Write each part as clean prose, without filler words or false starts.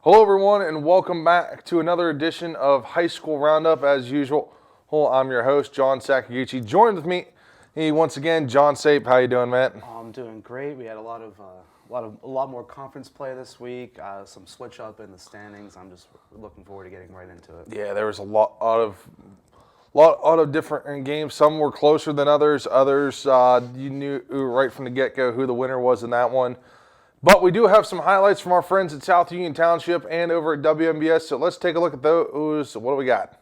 Hello, everyone, and welcome back to another edition of High School Roundup. As usual, I'm your host, John Sakaguchi. Joined with me once again, John Sape. How you doing, Matt? I'm doing great. We had a lot more conference play this week. Some switch up in the standings. I'm just looking forward to getting right into it. Yeah, there was a lot of different games. Some were closer than others. Others, you knew right from the get-go who the winner was in that one. But we do have some highlights from our friends at South Union Township and over at WMBS, so let's take a look at those. What do we got?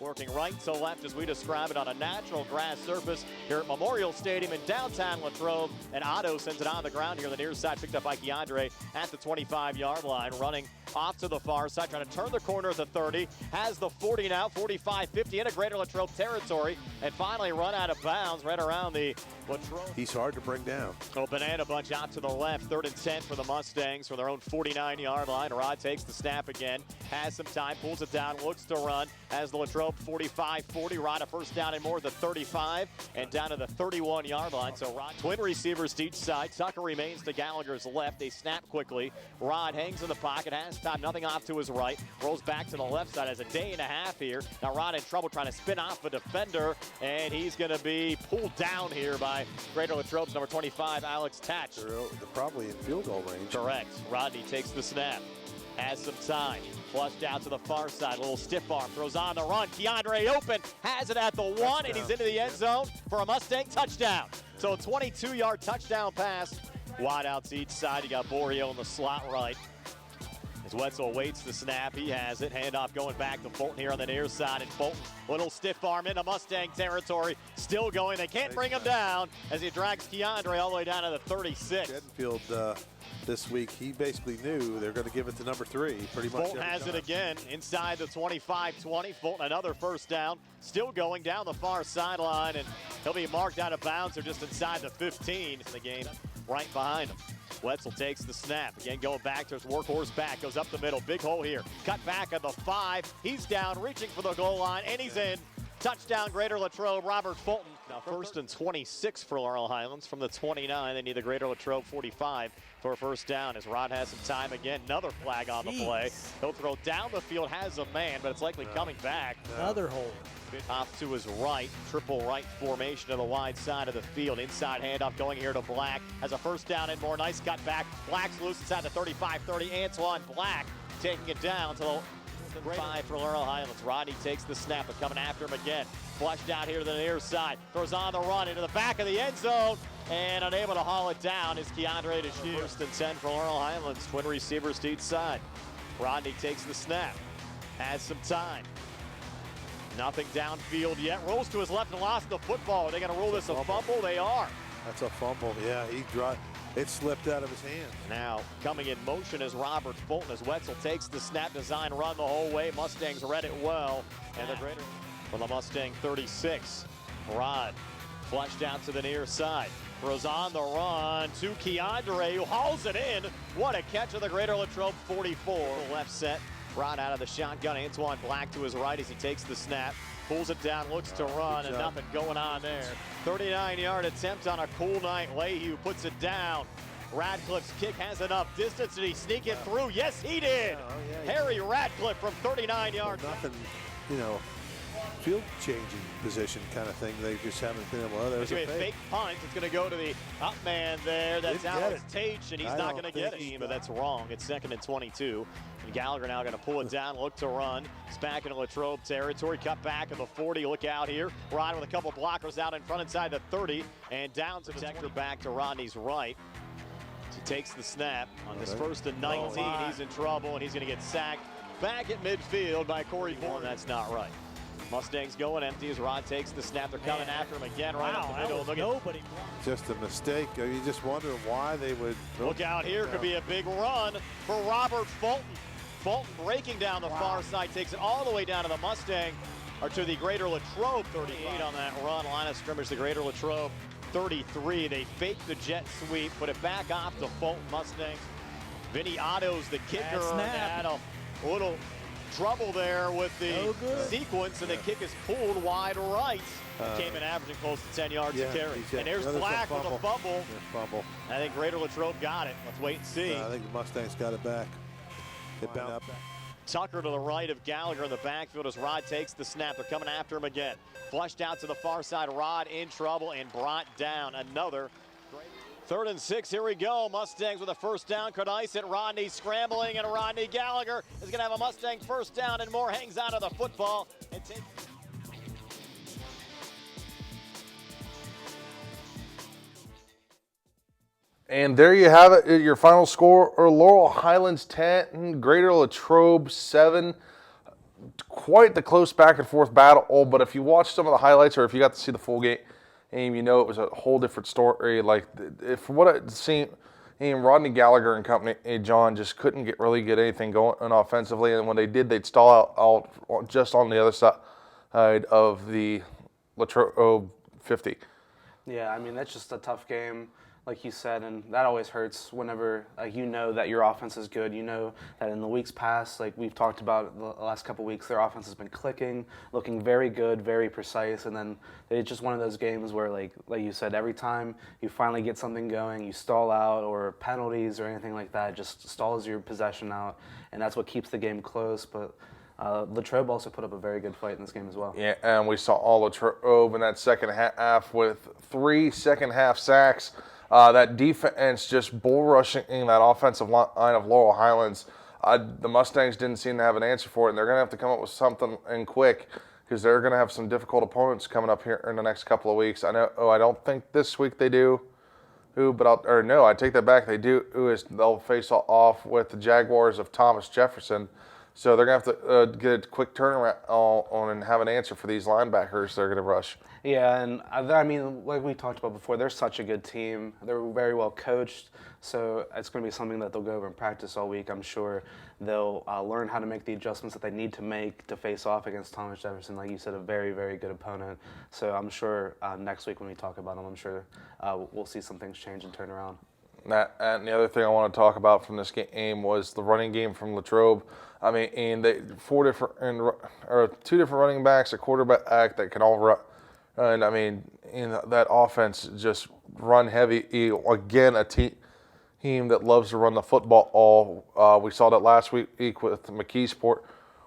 Working right to left as we describe it on a natural grass surface here at Memorial Stadium in downtown Latrobe. And Otto sends it on the ground here on the near side, picked up by Keandre at the 25-yard line, running off to the far side, trying to turn the corner at the 30, has the 40 now, 45-50 into Greater Latrobe territory, and finally run out of bounds right around the Latrobe. He's hard to bring down. So banana bunch out to the left, 3rd and 10 for the Mustangs from their own 49-yard line. Rod takes the snap again, has some time, pulls it down, looks to run, as the Latrobe 45-40, Rod a first down and more, the 35, and down to the 31-yard line. So Rod, twin receivers to each side. Tucker remains to Gallagher's left. They snap quickly. Rod hangs in the pocket, has time, nothing off to his right, rolls back to the left side, has a day and a half here. Now Rod in trouble trying to spin off a defender, and he's going to be pulled down here by Greater Latrobe's number 25, Alex Tatch. They're probably in field goal range. Correct. Rodney takes the snap, has some time, flushed out to the far side, a little stiff arm, throws on the run. Keandre open, has it at the 1, and he's into the end zone for a Mustang touchdown. So a 22-yard touchdown pass. Wide out to each side. You got Borio in the slot right. As Wetzel waits the snap, he has it. Handoff going back to Fulton here on the near side, and Fulton, little stiff arm into Mustang territory, still going. They can't bring him down as he drags Keandre all the way down to the 36. Sheddenfield this week, he basically knew they're going to give it to number 3 pretty much. Fulton has it again inside the 25-20. Fulton another first down, still going down the far sideline, and he'll be marked out of bounds or just inside the 15 in the game right behind him. Wetzel takes the snap. Again, going back to his workhorse back. Goes up the middle. Big hole here. Cut back at the 5. He's down, reaching for the goal line, and he's in. Touchdown, Greater Latrobe, Robert Fulton. Now 1st and 26 for Laurel Highlands from the 29. They need the Greater Latrobe 45 for a first down as Rod has some time again. Another flag on the play. He'll throw down the field, has a man, but it's likely coming back. Another hole. Off to his right, triple right formation to the wide side of the field. Inside handoff going here to Black. Has a first down and more. Nice cut back. Black's loose inside the 35-30. Antoine Black taking it down to the 5 for Laurel Highlands. Rodney takes the snap, but coming after him again. Flushed out here to the near side. Throws on the run into the back of the end zone. And unable to haul it down is Keandre DeShield. 1st and 10 for Laurel Highlands. Twin receivers to each side. Rodney takes the snap. Has some time. Nothing downfield yet. Rolls to his left and lost the football. Are they going to rule this a fumble? They are. That's a fumble. Yeah, it slipped out of his hand. Now coming in motion is Robert Fulton as Wetzel takes the snap, design run the whole way. Mustangs read it well. And the Greater from the Mustang 36. Rod flushed out to the near side. Throws on the run to Keandre, who hauls it in. What a catch of the Greater Latrobe 44. Left set. Rod out of the shotgun. Antoine Black to his right as he takes the snap. Pulls it down, looks to run, and nothing going on there. 39-yard attempt on a cool night. Leahy puts it down. Radcliffe's kick has enough distance. Did he sneak it through? Yes, he did. Harry Radcliffe from 39 yards. Nothing, field changing position kind of thing. They just haven't been able to. There's a fake punt. It's going to go to the up man there. That's Alex Tate, and he's not going to get it. But that's wrong. It's 2nd and 22. And Gallagher now going to pull it down, look to run. It's back into Latrobe territory. Cut back at the 40. Look out here. Rod with a couple blockers out in front inside the 30. And down to protector back to Rodney's right. He takes the snap on this 1st and 19. He's in trouble, and he's going to get sacked back at midfield by Corey Bourne. That's not right. Mustangs going empty as Rod takes the snap. They're coming after him again right up the middle. Nobody. Just a mistake. You just wonder why they would. Look out here. Could be a big run for Robert Fulton. Fulton breaking down the far side, takes it all the way down to the Mustang, or to the Greater Latrobe 38 on that run. Line of scrimmage, the Greater Latrobe 33. They fake the jet sweep, put it back off to Fulton Mustangs. Vinny Otto's the kicker on that. A little trouble there with the sequence, and the kick is pulled wide right. Came in averaging close to 10 yards to carry. And there's Black with a fumble. I think Greater Latrobe got it. Let's wait and see. I think the Mustangs got it back. It bounced up. Tucker to the right of Gallagher in the backfield as Rod takes the snap. They're coming after him again. Flushed out to the far side. Rod in trouble and brought down. Another. 3rd and 6, here we go. Mustangs with a first down, could ice it. Rodney scrambling, and Rodney Gallagher is going to have a Mustang first down, and Moore hangs on to the football. And And there you have it, your final score, or Laurel Highlands 10, Greater Latrobe 7. Quite the close back and forth battle, but if you watch some of the highlights or if you got to see the full game, you know it was a whole different story. Like, if what it seemed, Rodney Gallagher and company, John, just couldn't really get anything going offensively, and when they did, they'd stall out just on the other side of the Latrobe 50. Yeah, I mean, that's just a tough game, like you said, and that always hurts whenever you know that your offense is good. You know that in the weeks past, like we've talked about the last couple weeks, their offense has been clicking, looking very good, very precise, and then it's just one of those games where, like you said, every time you finally get something going, you stall out, or penalties or anything like that, just stalls your possession out, and that's what keeps the game close. But Latrobe also put up a very good fight in this game as well. Yeah, and we saw all Latrobe in that second half with 3 second-half sacks. That defense just bull rushing that offensive line of Laurel Highlands. The Mustangs didn't seem to have an answer for it, and they're going to have to come up with something and quick, because they're going to have some difficult opponents coming up here in the next couple of weeks. I know. I don't think this week they do. I take that back. They do. They'll face off with the Jaguars of Thomas Jefferson. So they're going to have to get a quick turnaround on and have an answer for these linebackers they're going to rush. Yeah, and I mean, like we talked about before, they're such a good team. They're very well coached, so it's going to be something that they'll go over and practice all week. I'm sure they'll learn how to make the adjustments that they need to make to face off against Thomas Jefferson. Like you said, a very, very good opponent. So I'm sure next week when we talk about them, I'm sure we'll see some things change and turn around. And the other thing I want to talk about from this game was the running game from Latrobe. I mean, and two different running backs, a quarterback that can all run. And I mean, that offense just run heavy. Again, a team that loves to run the football. We saw that last week with Mckeesport,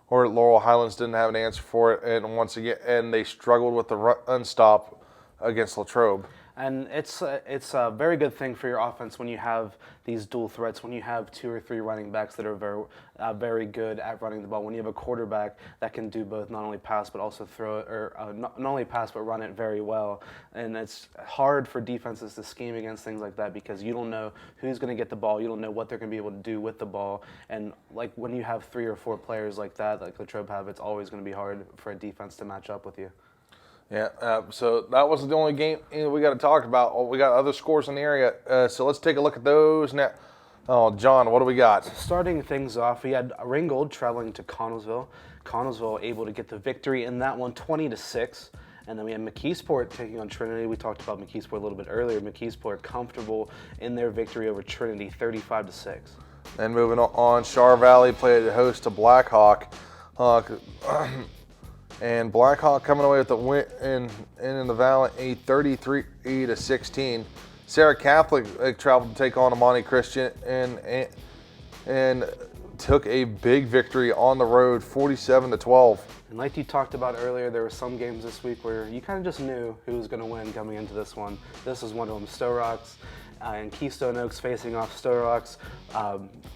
or Laurel Highlands didn't have an answer for it, and once again, they struggled with the run stop against Latrobe. And it's a very good thing for your offense when you have these dual threats, when you have 2 or 3 running backs that are very good at running the ball, when you have a quarterback that can do both, not only pass but also throw it, or not only pass but run it very well. And it's hard for defenses to scheme against things like that, because you don't know who's going to get the ball, you don't know what they're going to be able to do with the ball. And like when you have 3 or 4 players like that, like Latrobe have, it's always going to be hard for a defense to match up with you. Yeah, so that wasn't the only game we got to talk about. We got other scores in the area, so let's take a look at those now. Oh, John, what do we got? Starting things off, we had Ringgold traveling to Connellsville. Connellsville able to get the victory in that one, 20-6. And then we had Mckeesport taking on Trinity. We talked about Mckeesport a little bit earlier. Mckeesport comfortable in their victory over Trinity, 35-6. Then moving on, Char Valley played host to Blackhawk. And Blackhawk coming away with the win in the Valley, 33-16. Sarah Catholic traveled to take on Amani Christian and took a big victory on the road, 47-12. And like you talked about earlier, there were some games this week where you kind of just knew who was going to win coming into this one. This is one of them, Stowe Rocks and Keystone Oaks facing off. Stowe Rocks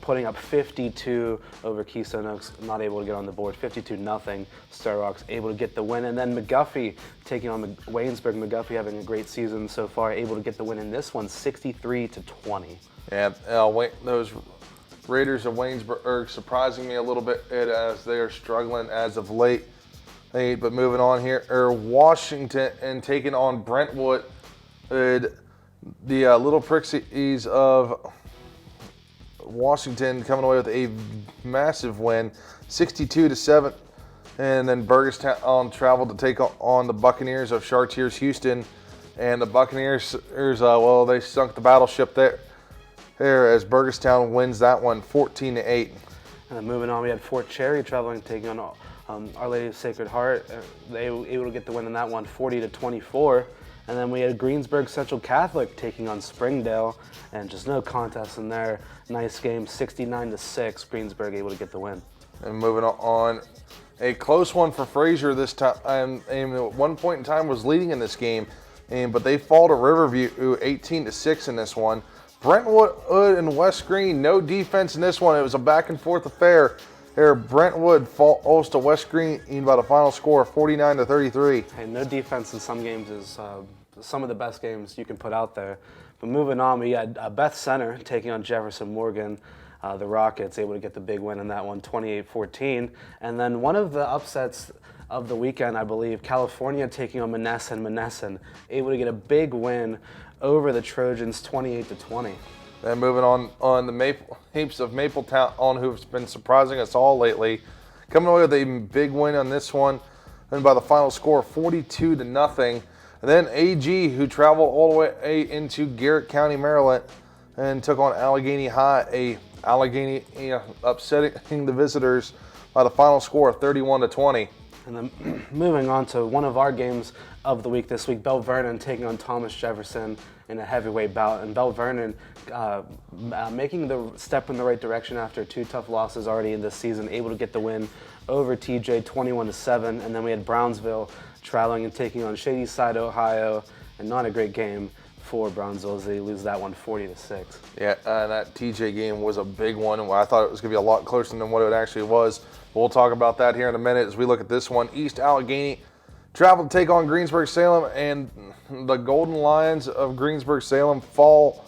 putting up 52 over Keystone Oaks, not able to get on the board, 52-0. Stowe Rocks able to get the win. And then McGuffey taking on Waynesburg. McGuffey having a great season so far, able to get the win in this one, 63-20. Yeah, those Raiders of Waynesburg surprising me a little bit as they are struggling as of late. But moving on here, Washington and taking on Brentwood. The Little Prixies of Washington coming away with a massive win, 62-7. And then Burgestown traveled to take on the Buccaneers of Chartiers Houston. And the Buccaneers, they sunk the battleship there as Burgestown wins that one 14-8. And then moving on, we had Fort Cherry traveling, taking on Our Lady of Sacred Heart. They were able to get the win in that one, 40-24. And then we had Greensburg Central Catholic taking on Springdale, and just no contest in there. Nice game, 69-6. Greensburg able to get the win. And moving on, a close one for Fraser this time. And at one point in time was leading in this game, but they fall to Riverview 18-6 in this one. Brentwood and West Green, no defense in this one. It was a back and forth affair. Here, Brentwood falls to West Green by the final score of 49-33. Hey, no defense in some games is some of the best games you can put out there. But moving on, we had Beth Center taking on Jefferson Morgan. The Rockets able to get the big win in that one, 28-14. And then one of the upsets of the weekend, I believe, California taking on Monessen. Monessen able to get a big win over the Trojans, 28-20. Then moving on the Maple Heaps of Mapletown, who's been surprising us all lately, coming away with a big win on this one, and by the final score, 42-0. And then AG, who traveled all the way into Garrett County, Maryland, and took on Allegheny High. Allegheny upsetting the visitors by the final score of 31-20. And then moving on to one of our games of the week this week, Belle Vernon taking on Thomas Jefferson in a heavyweight bout. And Belle Vernon making the step in the right direction after two tough losses already in this season, able to get the win over TJ 21-7. And then we had Brownsville traveling and taking on Shadyside, Ohio, and not a great game for Brownsville as they lose that one 40-6. Yeah, that TJ game was a big one. I thought it was going to be a lot closer than what it actually was. We'll talk about that here in a minute as we look at this one. East Allegheny traveled to take on Greensburg-Salem, and the Golden Lions of Greensburg-Salem fall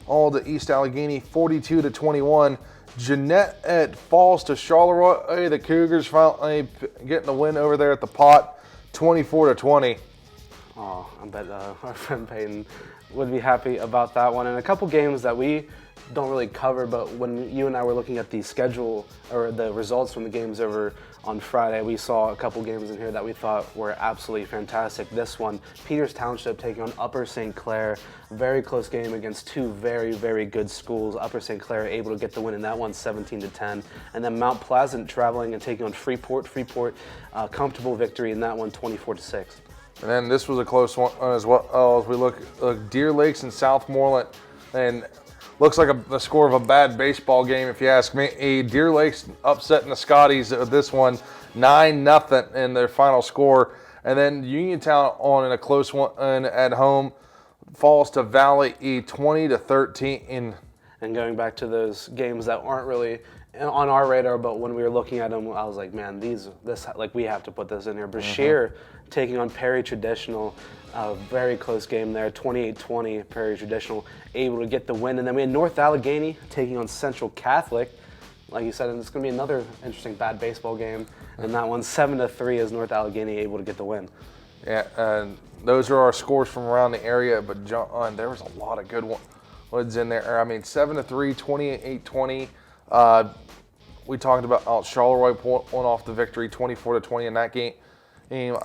all to East Allegheny 42-21. Jeanette falls to Charleroi. The Cougars finally getting the win over there at the Pot, 24-20. Oh, I bet our friend Peyton would be happy about that one. And a couple games that we don't really cover, but when you and I were looking at the schedule or the results from the games over on Friday, we saw a couple games in here that we thought were absolutely fantastic. This one, Peters Township taking on Upper St. Clair. Very close game against two very, very good schools. Upper St. Clair able to get the win in that one, 17-10. And then Mount Pleasant traveling and taking on Freeport. Freeport, comfortable victory in that one, 24-6. And then this was a close one as well. As we look Deer Lakes and Southmoreland, and looks like the score of a bad baseball game, if you ask me. Deer Lakes upsetting the Scotties with this one, 9-0 in their final score. And then Uniontown in a close one at home falls to Valley 20-13. And going back to those games that aren't really on our radar, but when we were looking at them, I was like, man, we have to put this in here. Brashear taking on Perry Traditional, a very close game there, 28-20. Perry Traditional able to get the win, and then we had North Allegheny taking on Central Catholic. Like you said, and it's going to be another interesting bad baseball game, and that one 7-3 is North Allegheny able to get the win. Yeah, and those are our scores from around the area, but John, there was a lot of good ones in there. I mean, 7-3, 28-20. We talked about Charleroi pulling off the victory, 24-20 in that game. And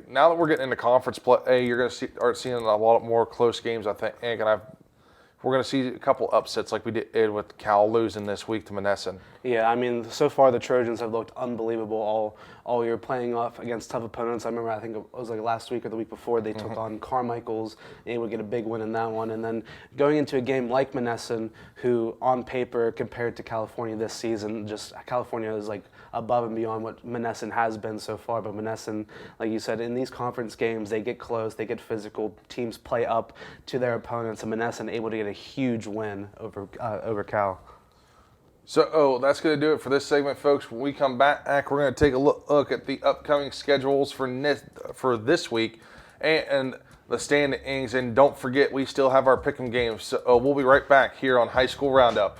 now that we're getting into conference play, you're going to start seeing a lot more close games, I think. And we're going to see a couple upsets like we did with Cal losing this week to Monessen. Yeah, I mean, so far the Trojans have looked unbelievable all year, playing off against tough opponents. I remember, I think it was like last week or the week before, they took on Carmichael's, and able to get a big win in that one. And then going into a game like Monessen, who on paper compared to California this season, just California is like above and beyond what Monessen has been so far. But Monessen, like you said, in these conference games, they get close, they get physical, teams play up to their opponents, and Monessen able to get a huge win over Cal. So, that's going to do it for this segment, folks. When we come back, we're going to take a look at the upcoming schedules for this week and the standings. And don't forget, we still have our pick'em games. So we'll be right back here on High School Roundup.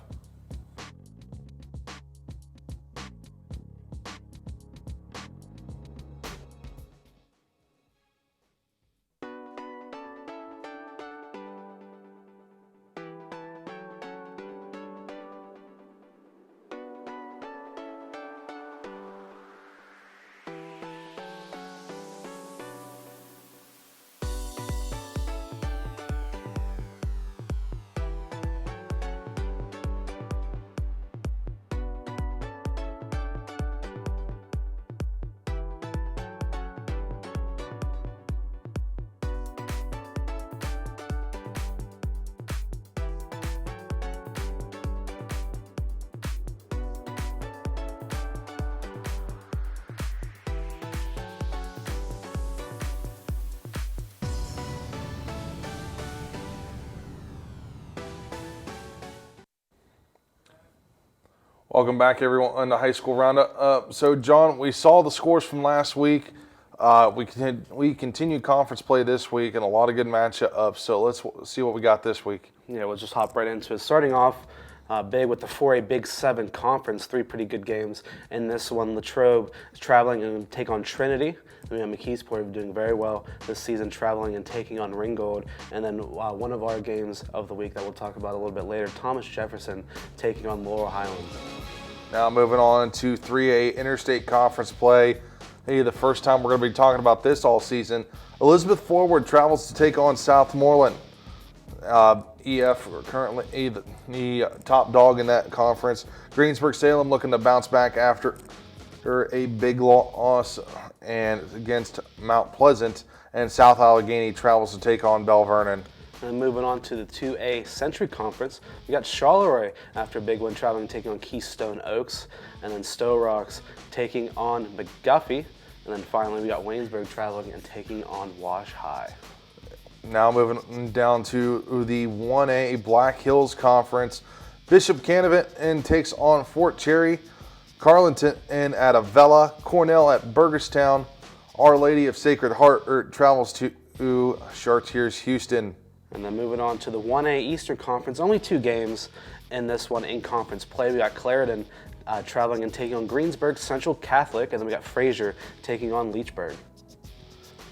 Welcome back, everyone, on the high school roundup. So, John, we saw the scores from last week. We continued conference play this week and a lot of good matchups. So let's see what we got this week. Yeah, we'll just hop right into it. Starting off big with the 4A Big 7 Conference, 3 pretty good games. In this one, Latrobe is traveling and take on Trinity. We have Mckeesport doing very well this season, traveling and taking on Ringgold. And then one of our games of the week that we'll talk about a little bit later, Thomas Jefferson taking on Laurel Highlands. Now moving on to 3A Interstate Conference play. Hey, the first time we're going to be talking about this all season. Elizabeth Forward travels to take on Southmoreland. EF are currently the top dog in that conference. Greensburg-Salem looking to bounce back after a big loss and against Mount Pleasant. And South Allegheny travels to take on Belle Vernon. And moving on to the 2A Century Conference, we got Charleroi after a big win traveling taking on Keystone Oaks, and then Stowe Rocks taking on McGuffey, and then finally we got Waynesburg traveling and taking on Wash High. Now moving down to the 1A Black Hills Conference, Bishop Canevin takes on Fort Cherry, Carleton and at Avella, Cornell at Burgerstown, Our Lady of Sacred Heart travels to Chartiers Houston. And then moving on to the 1A Eastern Conference, only 2 games in this one in conference play. We got Clarendon traveling and taking on Greensburg Central Catholic, and then we got Fraser taking on Leechburg.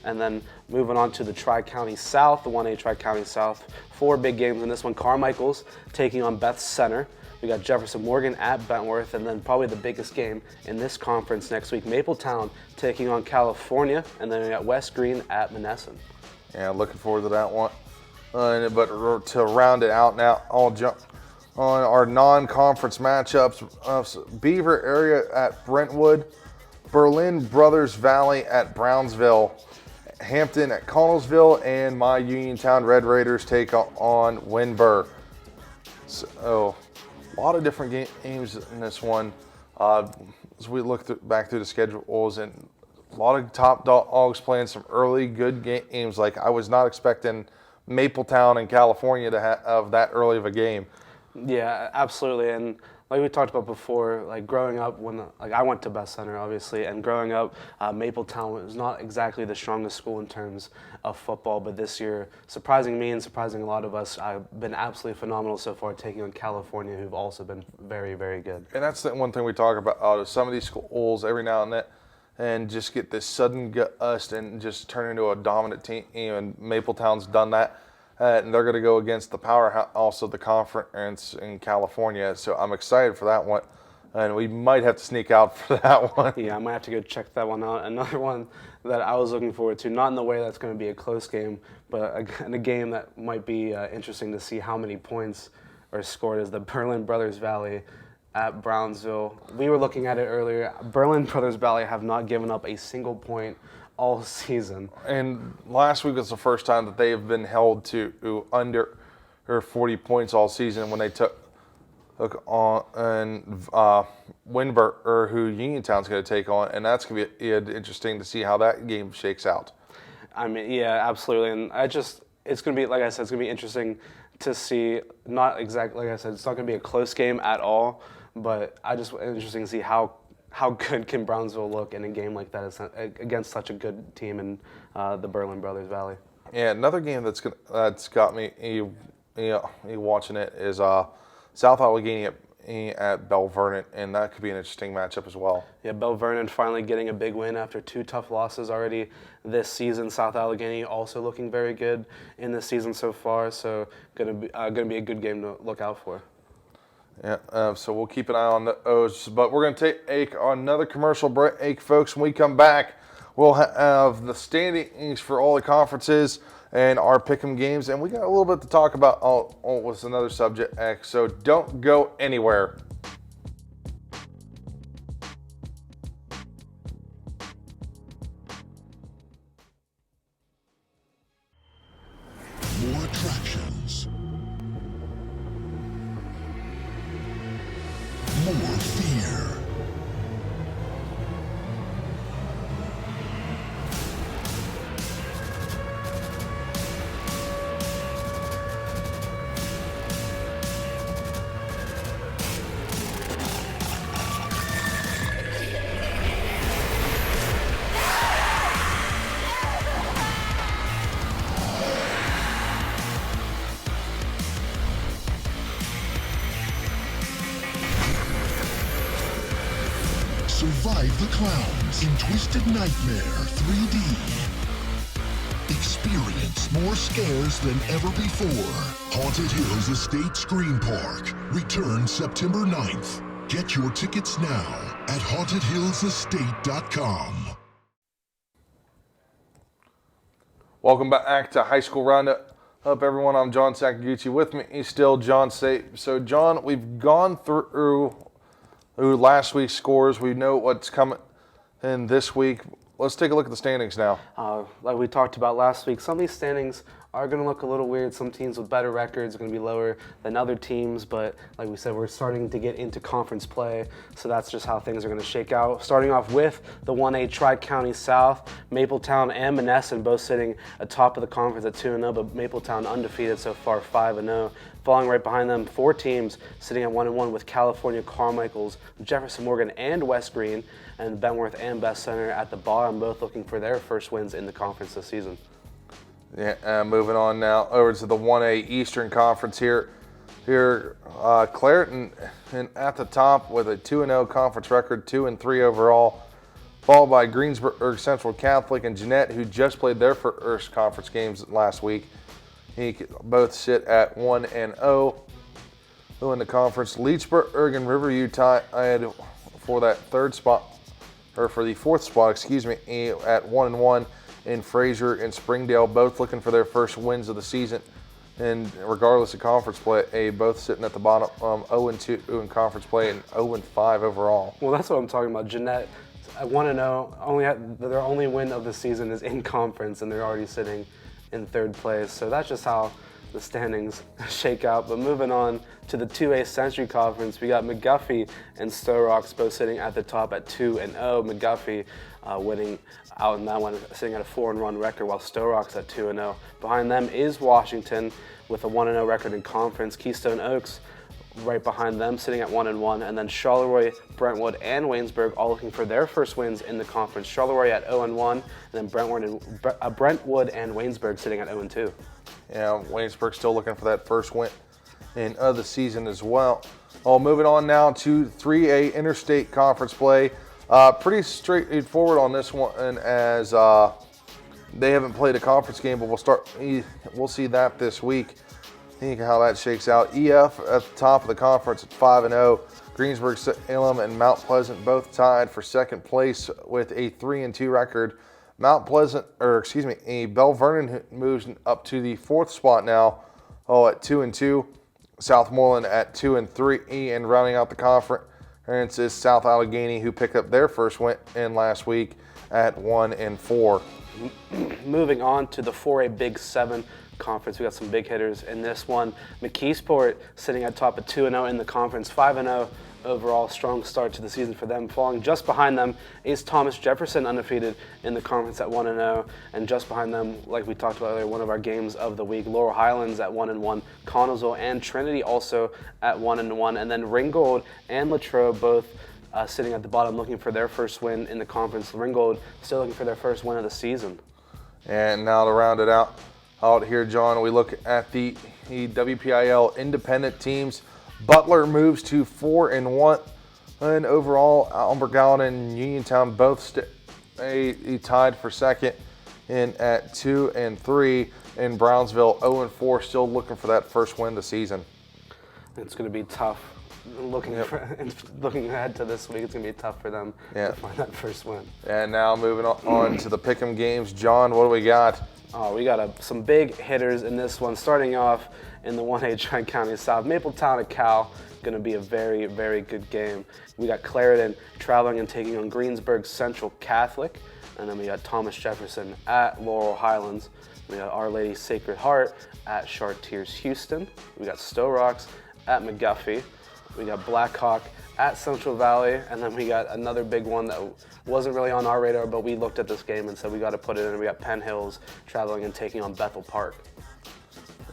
And then moving on to the Tri-County South, the 1A Tri-County South, 4 big games in this one. Carmichael's taking on Beth Center. We got Jefferson Morgan at Bentworth, and then probably the biggest game in this conference next week, Mapletown taking on California, and then we got West Green at Monessen. Yeah, looking forward to that one. But to round it out now, I'll jump on our non-conference matchups. Beaver area at Brentwood, Berlin Brothers Valley at Brownsville, Hampton at Connellsville, and my Uniontown Red Raiders take on Winburg. So, a lot of different games in this one. As we look back through the schedules, and a lot of top dogs playing some early good games. Like I was not expecting Mapletown in California to have that early of a game. Yeah, absolutely. And like we talked about before, like growing up, I went to Beth Center, obviously, and growing up, Mapletown was not exactly the strongest school in terms of football, but this year, surprising me and surprising a lot of us, I've been absolutely phenomenal so far, taking on California, who've also been very, very good. And that's the one thing we talk about. Some of these schools, every now and then, and just get this sudden gust and just turn into a dominant team. And Mapletown's done that. And they're going to go against the powerhouse of the conference in California. So I'm excited for that one. And we might have to sneak out for that one. Yeah, I might have to go check that one out. Another one that I was looking forward to, not in the way that's going to be a close game, but in a game that might be interesting to see how many points are scored, is the Berlin Brothers Valley at Brownsville. We were looking at it earlier. Berlin Brothers Valley have not given up a single point all season. And last week was the first time that they have been held to under 40 points all season when they took on Winburg, or who Uniontown's going to take on, and that's going to be interesting to see how that game shakes out. I mean, yeah, absolutely, and it's going to be, like I said, it's going to be interesting to see. Not exactly, like I said, it's not going to be a close game at all, but interesting to see how good can Brownsville look in a game like that against such a good team in the Berlin Brothers Valley. Yeah, another game that's got me watching it is South Allegheny at Belle Vernon, and that could be an interesting matchup as well. Yeah, Belle Vernon finally getting a big win after 2 tough losses already this season. South Allegheny also looking very good in this season so far, so gonna be a good game to look out for. Yeah, so we'll keep an eye on those, but we're going to take another commercial break, folks. When we come back, we'll have the standings for all the conferences and our pick'em games, and we got a little bit to talk about with another subject, so don't go anywhere. More attractions. More fear. Ride the clowns in Twisted Nightmare 3D. Experience more scares than ever before. Haunted Hills Estate Scream Park returns September 9th. Get your tickets now at hauntedhillsestate.com. Welcome back to High School Roundup. Everyone, I'm John Sakaguchi. With me is still John State. So, John, we've gone through last week's scores. We know what's coming in this week. Let's take a look at the standings now. Like we talked about last week, some of these standings are going to look a little weird. Some teams with better records are going to be lower than other teams, but like we said, we're starting to get into conference play, so that's just how things are going to shake out. Starting off with the 1A Tri-County South, Mapletown and Monessen both sitting atop of the conference at 2-0, but Mapletown undefeated so far, 5-0. Following right behind them, 4 teams sitting at 1-1 with California Carmichael's, Jefferson Morgan and West Green, and Bentworth and Best Center at the bottom, both looking for their first wins in the conference this season. Yeah, moving on now over to the 1A Eastern Conference here. Clareton and at the top with a 2-0 conference record, 2-3 overall, followed by Greensburg Central Catholic and Jeanette, who just played their first conference games last week. Both sit at 1-0. Who in the conference? Leechburg and Riverview tied for that third spot, or for the fourth spot, excuse me, at 1-1. And Fraser and Springdale both looking for their first wins of the season. And regardless of conference play, both sitting at the bottom, 0-2 in conference play and 0-5 overall. Well, that's what I'm talking about. Jeanette, at 1-0, their only win of the season is in conference, and they're already sitting in third place. So that's just how the standings shake out. But moving on to the 2A Century Conference, we got McGuffey and Stowe Rocks both sitting at the top at 2-0. McGuffey winning out in that one, sitting at a 4-1 record, while Stowe Rocks at 2-0. Behind them is Washington with a 1-0 record in conference. Keystone Oaks right behind them, sitting at 1-1, and then Charleroi, Brentwood, and Waynesburg all looking for their first wins in the conference. Charleroi at 0-1, and then Brentwood and Waynesburg sitting at 0-2. Yeah, Waynesburg still looking for that first win of the season as well. Moving on now to 3A Interstate Conference play. Pretty straightforward on this one, as they haven't played a conference game, but we'll see that this week. Think how that shakes out. EF at the top of the conference at 5-0. Greensburg, Salem, and Mount Pleasant both tied for second place with a 3-2 record. Belle Vernon moves up to the fourth spot now, at 2-2. Southmoreland at 2-3, and rounding out the conference is South Allegheny, who picked up their first win last week at 1-4. Moving on to the 4A Big 7 Conference, we got some big hitters in this one. Mckeesport sitting at top at 2-0 in the conference, 5-0 overall, strong start to the season for them. Falling just behind them is Thomas Jefferson, undefeated in the conference at 1-0, and just behind them, like we talked about earlier, one of our games of the week, Laurel Highlands at 1-1, Connellsville and Trinity also at 1-1, and then Ringgold and Latrobe both sitting at the bottom looking for their first win in the conference. Ringgold still looking for their first win of the season. And now to round it out here, John, we look at the WPIL independent teams. Butler moves to 4-1, and overall, Albergallen and Uniontown both tied for second at 2-3, and Brownsville 0-4, still looking for that first win of the season. It's going to be tough. Looking ahead to this week, it's going to be tough for them to find that first win. And now moving on to the Pick'em games. John, what do we got? We got some big hitters in this one. Starting off in the 1A Tri-County South, Mapletown and Cal, going to be a very, very good game. We got Clarendon traveling and taking on Greensburg Central Catholic, and then we got Thomas Jefferson at Laurel Highlands. We got Our Lady Sacred Heart at Chartiers Houston. We got Stowe Rocks at McGuffey. We got Blackhawk at Central Valley, and then we got another big one that wasn't really on our radar, but we looked at this game and said we got to put it in. We got Penn Hills traveling and taking on Bethel Park.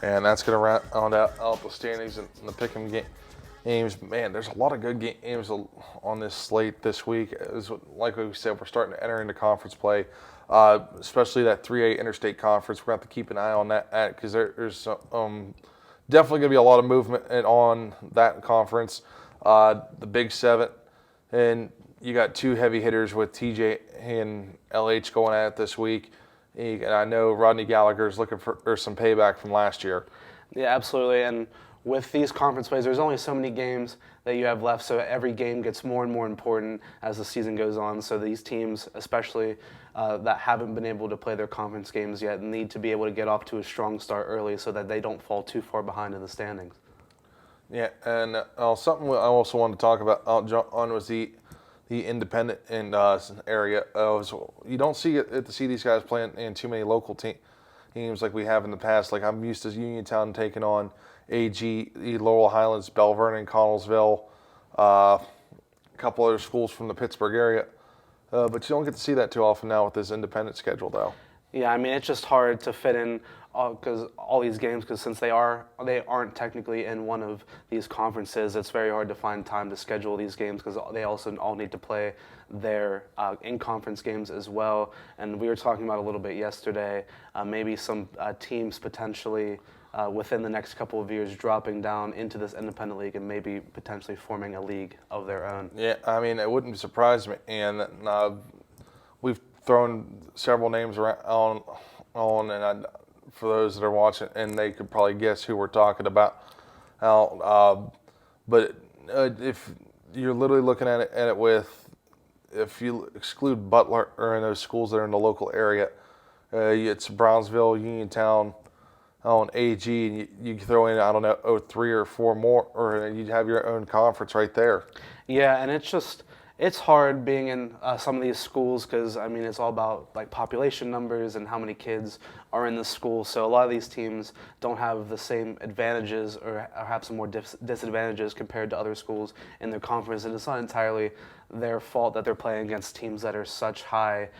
And that's going to round out the standings in the Pick'em games. Man, there's a lot of good games on this slate this week. Like we said, we're starting to enter into conference play, especially that 3A Interstate Conference. We're going to have to keep an eye on that because there's definitely going to be a lot of movement on that conference. The Big 7 and you got two heavy hitters with TJ and LH going at it this week. And I know Rodney Gallagher's looking for some payback from last year. Yeah, absolutely. And with these conference plays, there's only so many games that you have left, so every game gets more and more important as the season goes on. So these teams, especially that haven't been able to play their conference games yet, need to be able to get off to a strong start early so that they don't fall too far behind in the standings. Yeah, and something I also wanted to talk about on was the independent and area. You don't get to see these guys playing in too many local teams like we have in the past. Like I'm used to Uniontown taking on AG, Laurel Highlands, Belle, Vernon, Connellsville, a couple other schools from the Pittsburgh area. But you don't get to see that too often now with this independent schedule, though. Yeah, I mean, it's just hard to fit in because all these games, because since they aren't technically in one of these conferences, it's very hard to find time to schedule these games because they also all need to play their in-conference games as well. And we were talking about a little bit yesterday, maybe some teams potentially within the next couple of years dropping down into this independent league and maybe potentially forming a league of their own. Yeah, I mean, it wouldn't surprise me. And we've thrown several names around and for those that are watching, and they could probably guess who we're talking about. But if you're literally looking at it with, if you exclude Butler or in those schools that are in the local area, it's Brownsville, Uniontown, on AG, and you throw in, I don't know, 3 or 4 more, or you'd have your own conference right there. Yeah, and it's hard being in some of these schools because, I mean, it's all about like population numbers and how many kids are in the school. So a lot of these teams don't have the same advantages or have some more disadvantages compared to other schools in their conference. And it's not entirely their fault that they're playing against teams that are such high,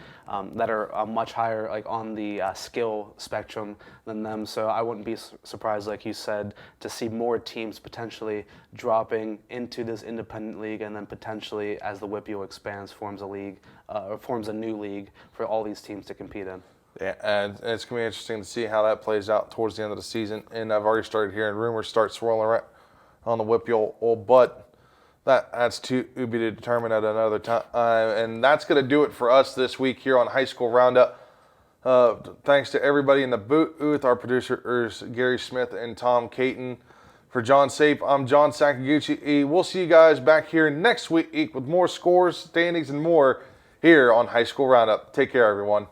that are much higher like on the skill spectrum than them. So I wouldn't be surprised, like you said, to see more teams potentially dropping into this independent league, and then potentially as the WIPIO expands, forms a league or forms a new league for all these teams to compete in. Yeah, and it's going to be interesting to see how that plays out towards the end of the season. And I've already started hearing rumors start swirling around on the WIPIO, but that's to be determined at another time. And that's going to do it for us this week here on High School Roundup. Thanks to everybody in the booth, our producers Gary Smith and Tom Caton. For John Safe, I'm John Sakaguchi. We'll see you guys back here next week with more scores, standings, and more here on High School Roundup. Take care, everyone.